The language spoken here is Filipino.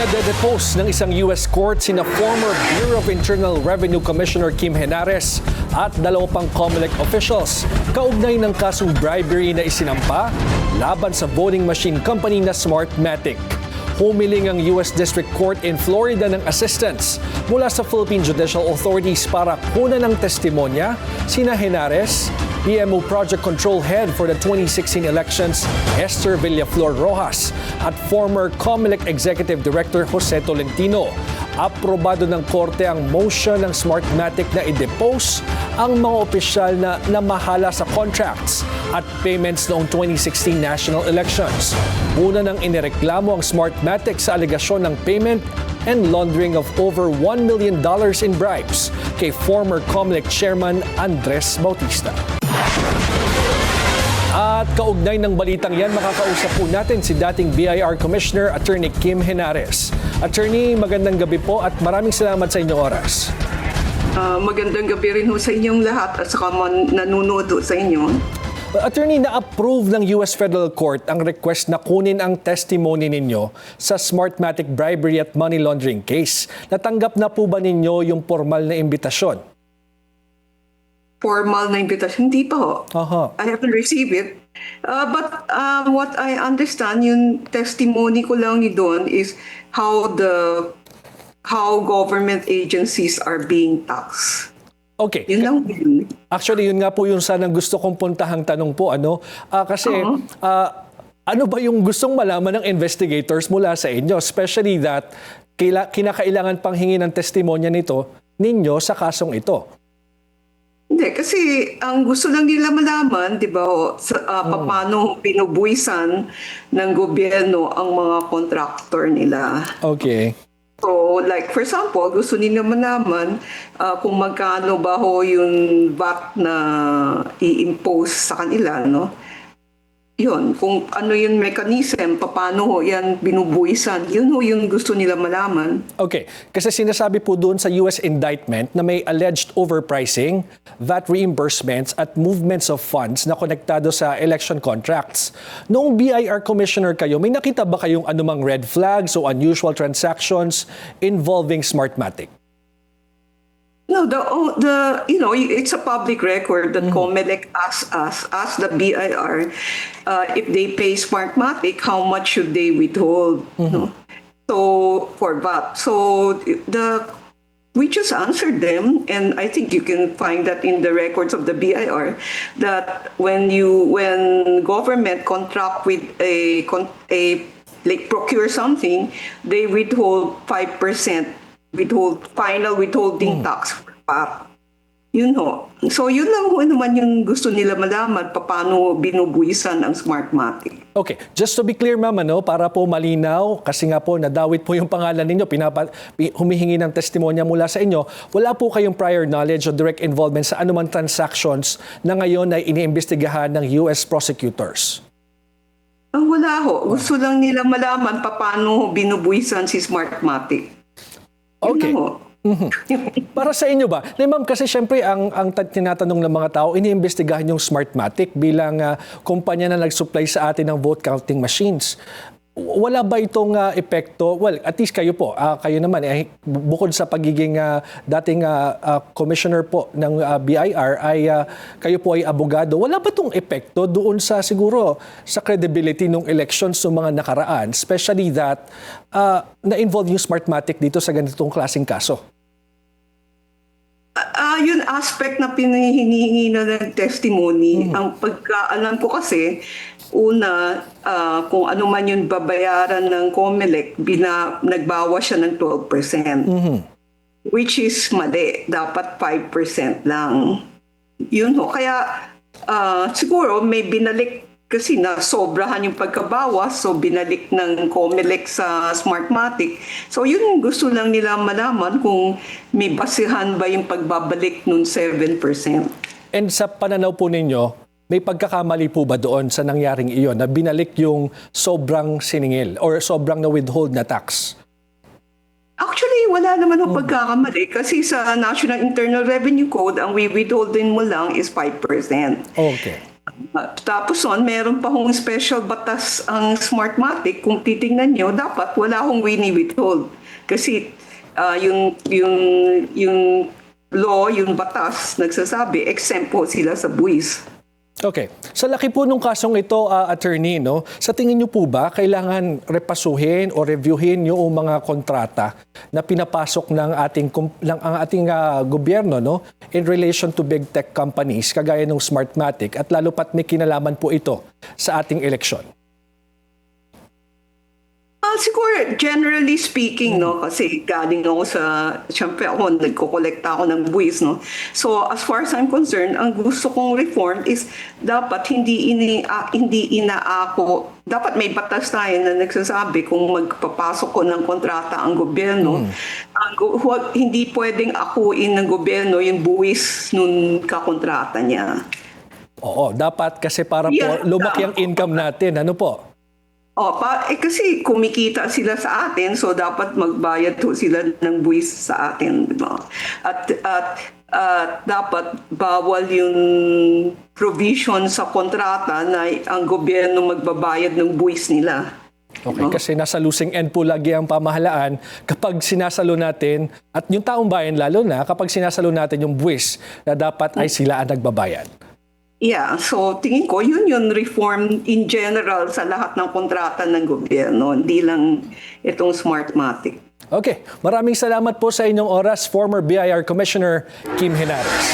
Pinade-depose ng isang U.S. court sina former Bureau of Internal Revenue Commissioner Kim Henares at dalawa pang COMELEC officials kaugnay ng kasong bribery na isinampa laban sa voting machine company na Smartmatic. Humiling ang U.S. District Court in Florida ng assistance mula sa Philippine Judicial Authorities para kunan ng testimonya sina Henares, PMO Project Control Head for the 2016 elections Esther Villaflor Rojas at former COMELEC Executive Director Jose Tolentino. Aprobado ng korte ang motion ng Smartmatic na i-depose ang mga opisyal na namahala sa contracts at payments noong 2016 national elections. Una nang inireklamo ang Smartmatic sa alegasyon ng payment and laundering of over $1 million in bribes kay former COMELEC Chairman Andres Bautista. At kaugnay ng balitang yan, makakausap po natin si dating BIR Commissioner Attorney Kim Henares. Attorney, magandang gabi po at maraming salamat sa inyong oras. Magandang gabi rin ho sa inyong lahat at saka nanonood ho sa inyo. Attorney, na-approve ng US Federal Court ang request na kunin ang testimony ninyo sa Smartmatic bribery at money laundering case. Natanggap na po ba ninyo yung formal na imbitasyon? Formal na invitation, hindi pa ho. I haven't received it. But what I understand, yung testimony ko lang doon is how government agencies are being taxed. Okay. Yun lang. Actually, yun nga po yung sanang gusto kong puntahang tanong po. Kasi ano ba yung gustong malaman ng investigators mula sa inyo? Especially that kinakailangan pang hingi ng testimonya ninyo sa kasong ito. Hindi, kasi ang gusto lang nila malaman, di ba, paano pinubuisan ng gobyerno ang mga contractor nila. Okay. So, like, for example, gusto nila malaman kung magkano ba ho yung VAT na i-impose sa kanila, no? Yun, kung ano yung mechanism, paano ho yan binubuisan, yun ho yung gusto nila malaman. Okay, kasi sinasabi po doon sa US indictment na may alleged overpricing, VAT reimbursements at movements of funds na konektado sa election contracts. Noong BIR Commissioner kayo, may nakita ba kayong anumang red flags o unusual transactions involving Smartmatic? No, it's a public record that COMELEC asks the BIR if they pay Smartmatic, how much should they withhold? No? So for VAT, we just answered them, and I think you can find that in the records of the BIR that when government contract with like procure something, they withhold 5%. Final withholding tax for VAT. Yun ho. So yun lang ho naman yung gusto nila malaman paano binubuisan ang Smartmatic. Okay, just to be clear ma'am, para po malinaw, kasi nga po nadawit po yung pangalan ninyo, humihingi ng testimonya mula sa inyo, wala po kayong prior knowledge o direct involvement sa anumang transactions na ngayon ay iniimbestigahan ng US prosecutors. Wala ho. Gusto lang nila malaman paano binubuisan si Smartmatic. Okay. Para sa inyo ba? Ma'am, kasi syempre ang tinatanong ng mga tao, iniimbestigahan yung Smartmatic bilang kumpanya na nag-supply sa atin ng vote counting machines. Wala ba itong epekto? Well, at least kayo po, kayo naman, bukod sa pagiging dating commissioner po ng BIR, ay kayo po ay abogado. Wala ba itong epekto doon sa siguro sa credibility ng elections ng mga nakaraan, especially that na-involve yung Smartmatic dito sa ganitong klaseng kaso? Yun aspect na pinahinihingi na ng testimony. Ang pagkaalam ko kasi, una, kung ano man yung babayaran ng COMELEC, nagbawas siya ng 12%. Which is mali. Dapat 5% lang. Yun ho. Kaya siguro may binalik kasi na sobrahan yung pagkabawas, so binalik ng COMELEC sa Smartmatic. So yun yung gusto lang nila malaman kung may basihan ba yung pagbabalik nun 7%. And sa pananaw po ninyo, may pagkakamali po ba doon sa nangyaring iyon na binalik yung sobrang siningil or sobrang na-withhold na tax? Actually, wala naman ang pagkakamali kasi sa National Internal Revenue Code, ang withholdin mo lang is 5%. Okay. Tapos meron pa hong special batas ang Smartmatic. Kung titingnan nyo, dapat wala hong wini-withhold. Kasi yung law, yung batas, nagsasabi, exempt po sila sa buwis. Okay. Sa laki po nung kasong ito, attorney, no? Sa tingin niyo po ba kailangan repasuhin o reviewin yung mga kontrata na pinapasok ng ating gobyerno, no, in relation to big tech companies kagaya ng Smartmatic at lalo pat may kinalaman po ito sa ating eleksyon? Siguro, generally speaking, no, kasi galing ako siyempre ako, nagko-collect ako ng buwis, no. So, as far as I'm concerned, ang gusto kong reform is dapat hindi inaako, dapat may batas tayo na nagsasabi kung magpapasok ko ng kontrata ang gobyerno, hindi pwedeng akuin ng gobyerno yung buwis nung kakontrata niya. Oo, dapat kasi para po lumaki ang income natin. Ano po? Kasi kumikita sila sa atin, so dapat magbayad to sila ng buwis sa atin, di ba? At dapat bawal yung provision sa kontrata na ang gobyerno magbabayad ng buwis nila. Okay, kasi nasa losing end po lagi ang pamahalaan kapag sinasalo natin, at yung taong bayan lalo na, kapag sinasalo natin yung buwis na dapat ay sila ang nagbabayad. Yeah, so tingin ko yun reform in general sa lahat ng kontrata ng gobyerno, hindi lang itong Smartmatic. Okay, maraming salamat po sa inyong oras, former BIR Commissioner Kim Henares.